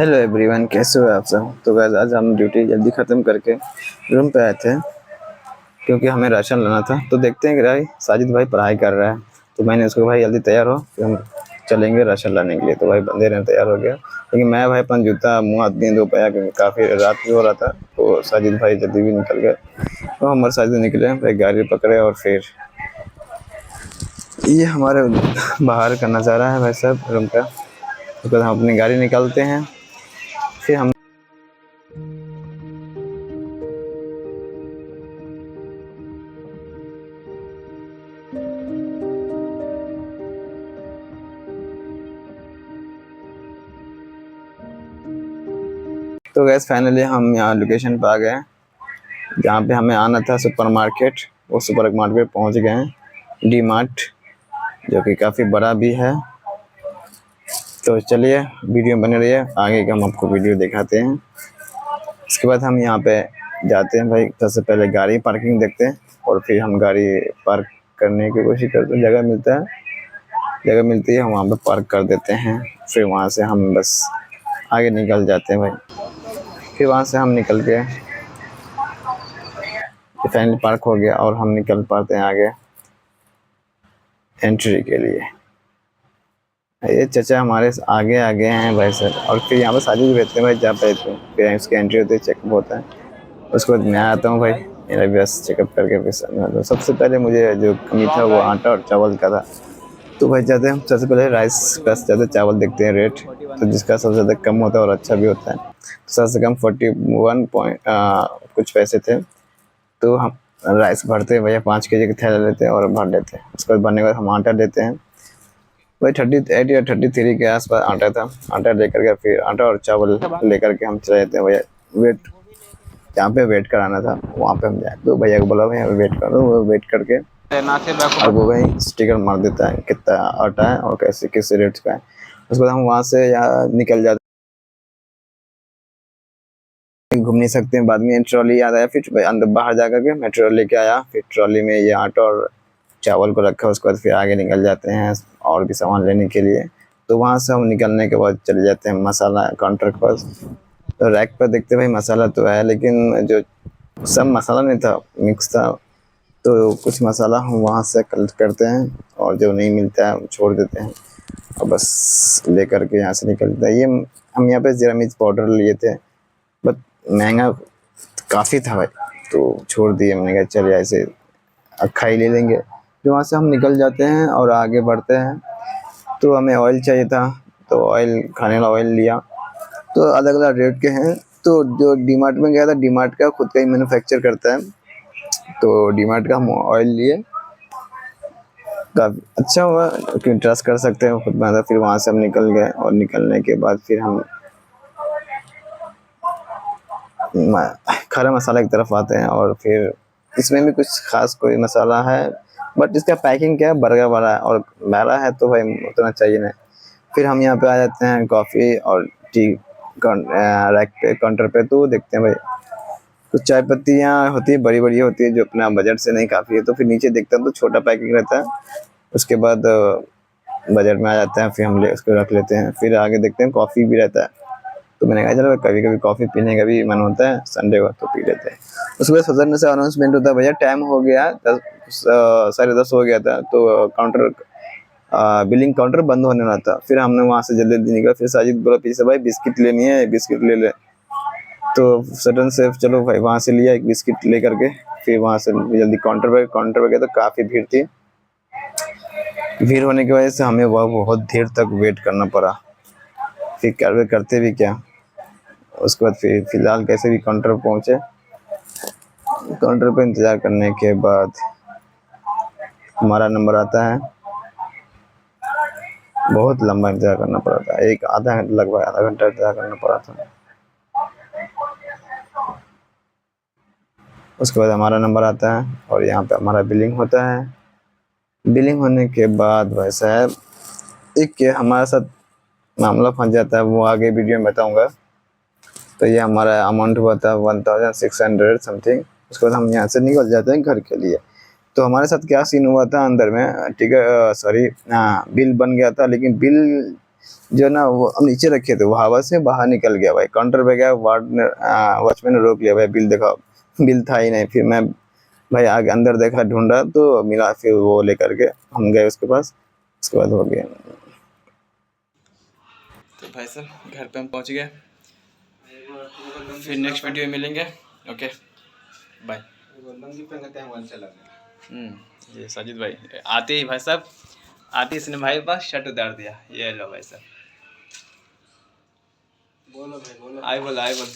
Hello everyone, कैसे हो आप सब। तो गाइस आज हम ड्यूटी जल्दी ख़त्म करके रूम पे आए थे क्योंकि हमें राशन लाना था। तो देखते हैं कि भाई साजिद भाई पढ़ाई कर रहा है, तो मैंने उसको भाई जल्दी तैयार हो फिर हम चलेंगे राशन लाने के लिए। तो भाई बंदे ने तैयार हो गया, लेकिन मैं भाई अपना जूता मुँह हाथ नहीं धो पाया क्योंकि काफ़ी रात भी हो रहा था। तो साजिद भाई जल्दी भी निकल गए, तो हमारे साजिद निकले भाई, गाड़ी पकड़े और फिर ये हमारे बाहर का नज़ारा है भाई साहब रूम का। उसके बाद हम अपनी गाड़ी निकालते हैं, फिर हम तो गैस फाइनली हम यहाँ लोकेशन पे आ गए हैं जहाँ पे हमें आना था, सुपरमार्केट। वो सुपरमार्केट पहुँच गए हैं, डी मार्ट, जो कि काफ़ी बड़ा भी है। तो चलिए वीडियो बने रहिए, आगे का हम आपको वीडियो दिखाते हैं। इसके बाद हम यहाँ पे जाते हैं भाई, सबसे पहले गाड़ी पार्किंग देखते हैं और फिर हम गाड़ी पार्क करने की कोशिश करते हैं। जगह मिलती है हम वहाँ पे पार्क कर देते हैं। फिर वहाँ से हम बस आगे निकल जाते हैं भाई। फिर वहाँ से हम निकल के फाइनली पार्क हो गया और हम निकल पाते हैं आगे एंट्री के लिए। ये चाचा हमारे आगे आगे हैं भाई सर। और फिर यहाँ पर शादी भी रहते हैं भाई, जहाँ पे तो फिर उसकी एंट्री होती है, चेकअप होता है। उसके बाद मैं आता हूँ भाई, मेरा भी बस चेकअप करके फिर तो सबसे पहले मुझे जो कमी था वो आटा और चावल का था। तो भाई जाते हैं सबसे पहले राइस प्लस ज़्यादा चावल देखते हैं रेट, तो जिसका सबसे ज़्यादा कम होता है और अच्छा भी होता है। तो सबसे कम 41 पॉइंट कुछ पैसे थे। तो हम राइस भरते हैं भैया, 5 kg के थैला लेते हैं और भर लेते हैं। उसके बाद भरने के बाद हम आटा लेते हैं भाई, 38 या 33 के आसपास आटा था। आटा लेकर के फिर आटा और चावल लेकर के हम चले जाते हैं भैया। वेट जहाँ पे वेट कराना था वहाँ पे हम जाए, तो भैया को बोला भैया वेट कर दो। वो वेट करके और वो भाई स्टिकर मार देता है कितना आटा है और कैसे किस रेट का है। उसके बाद हम वहाँ से यहाँ निकल जाते हैं, घूम नहीं सकते हैं। बाद में ट्रॉली याद आया, फिर अंदर बाहर जा करके मैं ट्रॉली लेके आया, फिर ट्रॉली में ये आटा और चावल को रखा। उसके बाद फिर आगे निकल जाते हैं और भी सामान लेने के लिए। तो वहाँ से हम निकलने के बाद चले जाते हैं मसाला काउंटर के पास। तो रैक पर देखते भाई मसाला तो है, लेकिन जो सब मसाला नहीं था, मिक्स था। तो कुछ मसाला हम वहाँ से कलेक्ट करते हैं और जो नहीं मिलता है छोड़ देते हैं और बस ले करके यहाँ से निकलते हैं। ये हम यहाँ पे ज़ीरा मिर्च पाउडर लिए थे, बट महंगा काफ़ी था भाई, तो छोड़ दिए। हमने कहा चलिए ऐसे अक्खा ही ले लेंगे। फिर वहाँ से हम निकल जाते हैं और आगे बढ़ते हैं। तो हमें ऑयल चाहिए था, तो ऑयल खाने वाला ऑयल लिया। तो अलग अलग रेट के हैं। तो जो डीमार्ट में गया था, डीमार्ट का खुद का ही मैन्युफैक्चर करता है, तो डीमार्ट का हम ऑयल लिए। काफ़ी अच्छा हुआ क्योंकि ट्रस्ट कर सकते हैं खुद में। फिर वहाँ से हम निकल गए और निकलने के बाद फिर हम खड़ा मसाला की तरफ आते हैं। और फिर इसमें भी कुछ खास कोई मसाला है, बट इसका पैकिंग क्या है, बर्गर वाला है और बड़ा है, तो भाई उतना चाहिए नहीं। फिर हम यहाँ पे आ जाते हैं कॉफ़ी और टी रैक पे, काउंटर पे। तो देखते हैं भाई कुछ चाय पत्तियाँ होती है, बड़ी बड़ी होती है, जो अपना बजट से नहीं काफ़ी है। तो फिर नीचे देखते हैं तो छोटा पैकिंग रहता है। उसके बाद बजट में आ जाता है, फिर हम ले उसको रख लेते हैं। फिर आगे देखते हैं कॉफ़ी भी रहता है। तो मैंने कहा चलो कभी कभी कॉफ़ी पीने का भी मन होता है संडे को, तो पी लेते हैं। उसके बाद सदर से अनाउंसमेंट होता है, भैया टाइम हो गया 10 10:30 हो गया था। तो काउंटर बिलिंग काउंटर बंद होने वाला था। फिर हमने वहाँ से जल्दी जल्दी निकला। फिर साजिद बोला पीछे भाई बिस्किट लेनी है, बिस्किट ले ले। तो सडन से चलो भाई वहाँ से लिया एक बिस्किट ले करके। फिर वहाँ से जल्दी काउंटर पे गए तो काफ़ी भीड़ थी। भीड़ होने की वजह से हमें वह बहुत देर तक वेट करना पड़ा। फिर करते भी क्या, उसके बाद फिर फिलहाल कैसे भी काउंटर पर पहुँचे। काउंटर पर इंतज़ार करने के बाद हमारा नंबर आता है। बहुत लंबा इंतज़ार करना पड़ा था, एक आधा घंटा, लगभग आधा घंटा इंतज़ार करना पड़ा था। उसके बाद हमारा नंबर आता है और यहाँ पे हमारा बिलिंग होता है। बिलिंग होने के बाद भाई साहब एक के हमारे साथ मामला फंस जाता है, वो आगे वीडियो में बताऊँगा। तो ये हमारा अमाउंट हुआ था 1600 समथिंग। उसके बाद हम यहाँ से निकल जाते हैं घर के लिए। तो हमारे साथ क्या सीन हुआ था अंदर में, ठीक है, सॉरी, हाँ बिल बन गया था, लेकिन बिल जो ना वो हम नीचे रखे थे, वो हवा से बाहर निकल गया भाई। काउंटर पे गया, वॉचमैन ने रोक लिया, भाई बिल दिखाओ। बिल था ही नहीं। फिर मैं भाई आगे अंदर देखा, ढूंढा तो मिला, फिर वो लेकर के हम गए उसके पास, उसके बाद हो गया। तो भाई साहब घर पे हम पहुंच गए, फिर नेक्स्ट वीडियो में मिलेंगे। Okay bye. ये साजिद भाई आते ही भाई साहब, आते इसने भाई पास शर्ट उतार दिया। ये लो भाई साहब, बोलो भाई बोलो, आए बोल।